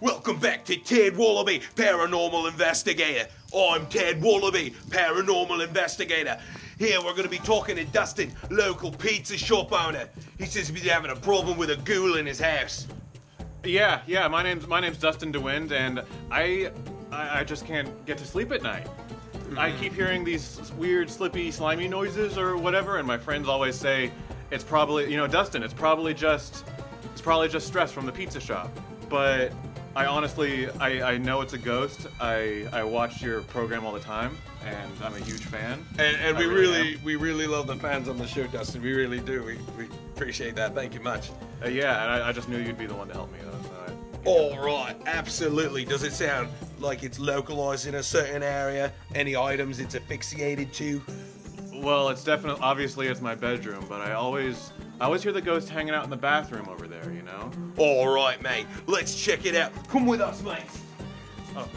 Welcome back to Ted Wallaby, Paranormal Investigator. I'm Ted Wallaby, Paranormal Investigator. Here we're going to be talking to Dustin, local pizza shop owner. He says he's having a problem with a ghoul in his house. Yeah. My name's Dustin DeWind, and I just can't get to sleep at night. I keep hearing these weird, slippy, slimy noises or whatever, and my friends always say it's probably, Dustin, it's probably just stress from the pizza shop. But I honestly, I know it's a ghost. I watch your program all the time, and I'm a huge fan. And we really love the fans on the show, Dustin. We really do. We appreciate that. Thank you much. Yeah, and I just knew you'd be the one to help me, though. So all right, absolutely. Does it sound like it's localized in a certain area? Any items it's asphyxiated to? Well, it's definitely, obviously it's my bedroom, but I always hear the ghost hanging out in the bathroom over there, you know? All right, mate. Let's check it out. Come with us, mate. Oh.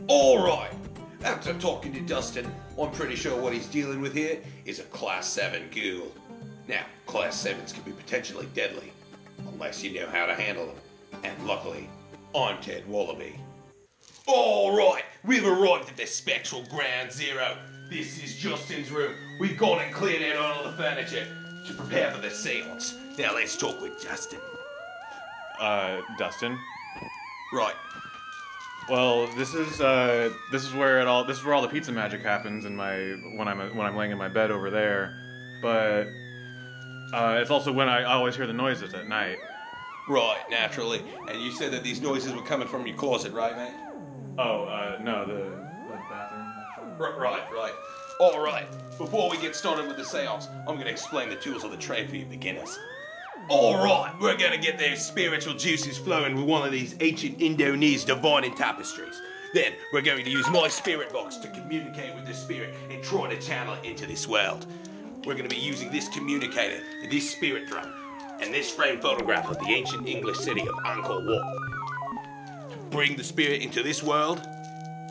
All right. After talking to Dustin, I'm pretty sure what he's dealing with here is a Class 7 ghoul. Now, Class 7s can be potentially deadly, unless you know how to handle them. And luckily, I'm Ted Wallaby. All right, we've arrived at the spectral ground zero. This is Justin's room. We've gone and cleared out all the furniture to prepare for the seance. Now let's talk with Dustin. Dustin? Right. Well, this is where all the pizza magic happens when I'm laying in my bed over there. But it's also when I always hear the noises at night. Right, naturally. And you said that these noises were coming from your closet, right, mate? Oh, no, the bathroom. Right. All right, before we get started with the seance, I'm going to explain the tools of the trade for you beginners. All right, we're going to get those spiritual juices flowing with one of these ancient Indonesian divining tapestries. Then we're going to use my spirit box to communicate with the spirit and try to channel it into this world. We're going to be using this communicator, this spirit drum, and this framed photograph of the ancient English city of Angkor Wat to bring the spirit into this world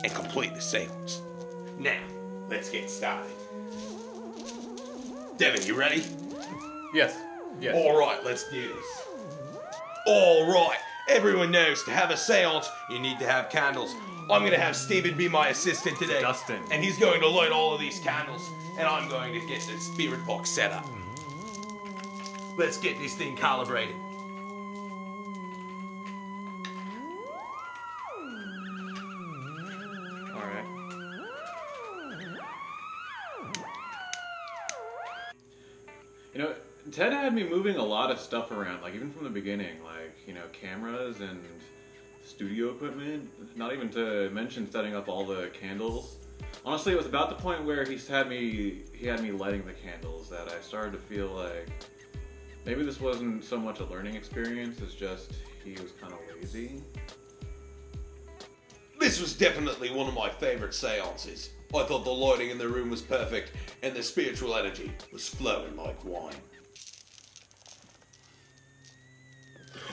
and complete the seance. Now, let's get started. Devin, you ready? Yes. All right, let's do this. All right, everyone knows to have a seance, you need to have candles. I'm going to have Steven be my assistant today. Dustin. And he's going to light all of these candles, and I'm going to get the spirit box set up. Let's get this thing calibrated. All right. Ted had me moving a lot of stuff around, like even from the beginning, like, cameras and studio equipment, not even to mention setting up all the candles. Honestly, it was about the point where he had me lighting the candles that I started to feel like maybe this wasn't so much a learning experience as just he was kind of lazy. This was definitely one of my favorite seances. I thought the lighting in the room was perfect, and the spiritual energy was flowing like wine.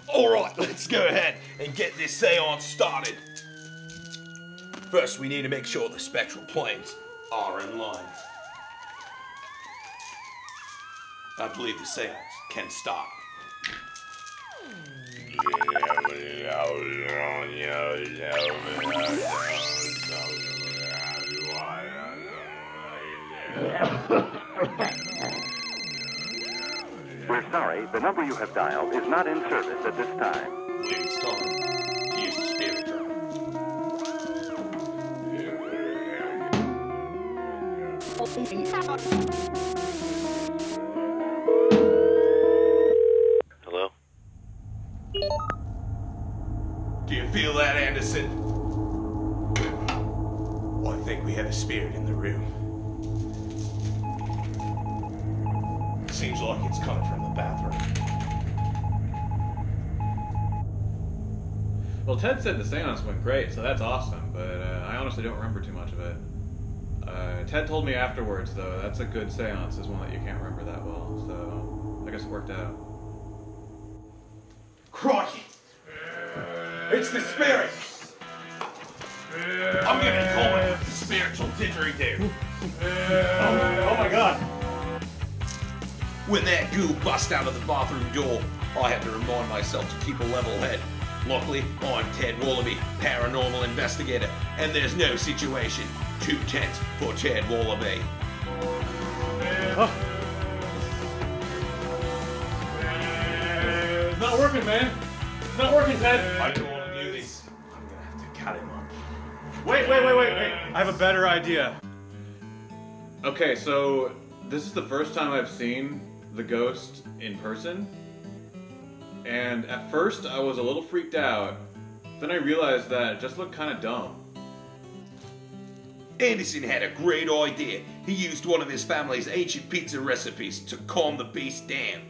Alright, let's go ahead and get this seance started. First, we need to make sure the spectral planes are in line. I believe the seance can start. We're sorry, the number you have dialed is not in service at this time. I believe it's time to use the spirit drum. Hello? Do you feel that, Anderson? Well, I think we have a spirit in the room. Seems like it's coming from the bathroom. Well, Ted said the seance went great, so that's awesome, but I honestly don't remember too much of it. Ted told me afterwards, though, that's a good seance, is one that you can't remember that well, so I guess it worked out. Crikey! It's the spirit! I'm gonna call it the spiritual didgeridoo. Oh my god! When that ghoul bust out of the bathroom door, I had to remind myself to keep a level head. Luckily, I'm Ted Wallaby, Paranormal Investigator, and there's no situation too tense for Ted Wallaby. It's not working, man. It's not working, Ted. I don't want to do this. I'm gonna have to cut him off. Wait. I have a better idea. Okay, so this is the first time I've seen the ghost in person. And at first I was a little freaked out. Then I realized that it just looked kind of dumb. Anderson had a great idea. He used one of his family's ancient pizza recipes to calm the beast down.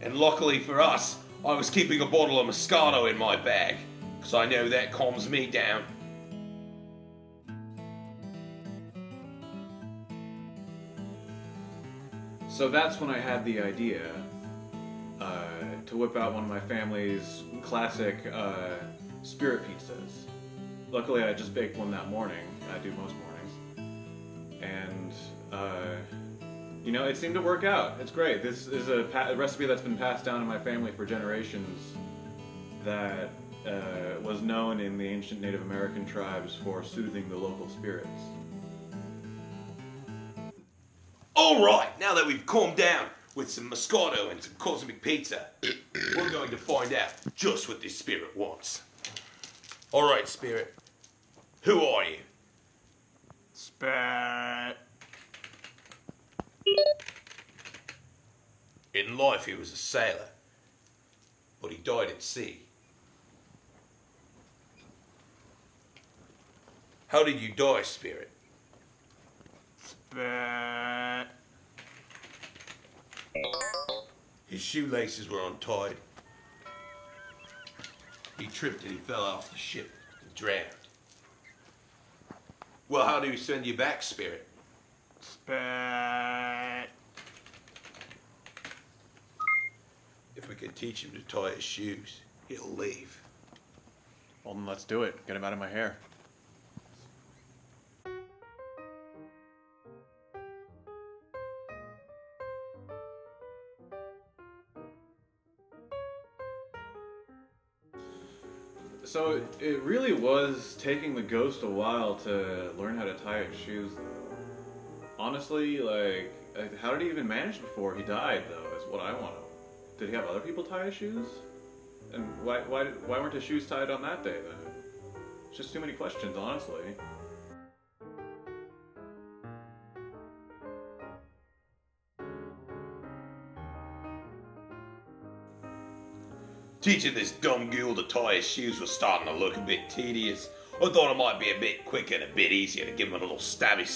And luckily for us, I was keeping a bottle of Moscato in my bag, because I know that calms me down. So that's when I had the idea to whip out one of my family's classic spirit pizzas. Luckily I just baked one that morning. I do most mornings. And you know, it seemed to work out. It's great. This is a recipe that's been passed down in my family for generations that was known in the ancient Native American tribes for soothing the local spirits. Alright, now that we've calmed down with some Moscato and some cosmic pizza, we're going to find out just what this spirit wants. Alright, spirit. Who are you? Spirit. In life he was a sailor, but he died at sea. How did you die, spirit? Spirit. His shoelaces were untied. He tripped and he fell off the ship and drowned. Well, how do we send you back, spirit? Spirit. If we could teach him to tie his shoes, he'll leave. Well, then let's do it. Get him out of my hair. So it really was taking the ghost a while to learn how to tie his shoes, though. Honestly, like, how did he even manage before he died, though, is what I want to know. Did he have other people tie his shoes? And why weren't his shoes tied on that day, then? It's just too many questions, honestly. Teaching this dumb ghoul to tie his shoes was starting to look a bit tedious. I thought it might be a bit quicker and a bit easier to give him a little stabby.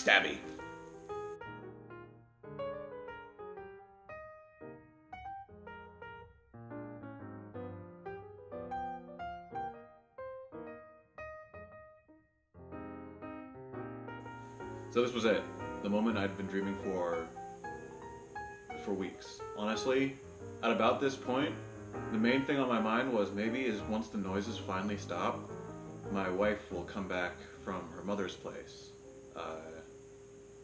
So this was it. The moment I'd been dreaming for weeks. Honestly, at about this point, the main thing on my mind was maybe is once the noises finally stop, my wife will come back from her mother's place.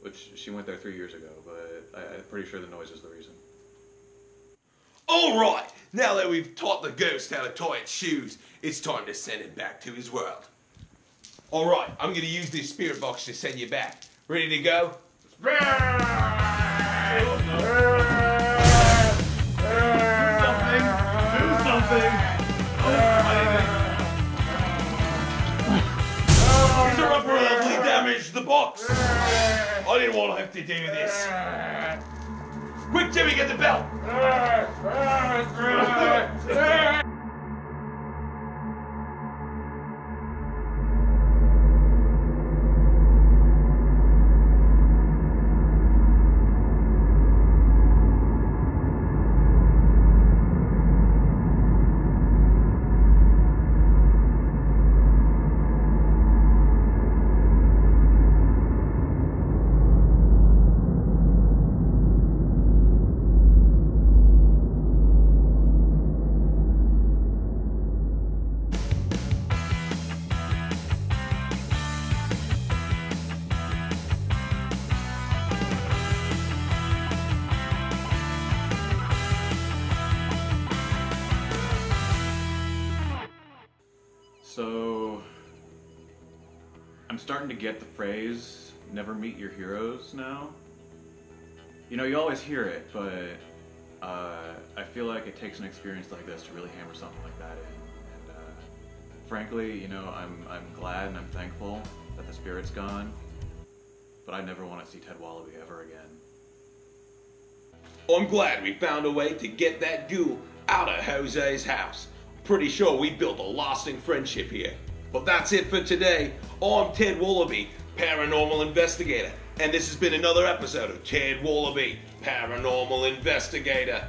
Which she went there 3 years ago, but I'm pretty sure the noise is the reason. Alright, now that we've taught the ghost how to tie its shoes, it's time to send it back to his world. Alright, I'm going to use this spirit box to send you back. Ready to go? Do something! He's irreparably damaged the box! I didn't want to have to do this. Quick, Jimmy, get the bell! starting to get the phrase, never meet your heroes now. You know, you always hear it, but I feel like it takes an experience like this to really hammer something like that in. And frankly, you know, I'm glad and I'm thankful that the spirit's gone, but I never want to see Ted Wallaby ever again. I'm glad we found a way to get that ghoul out of Jose's house. Pretty sure we built a lasting friendship here. But that's it for today. I'm Ted Wallaby, Paranormal Investigator, and this has been another episode of Ted Wallaby, Paranormal Investigator.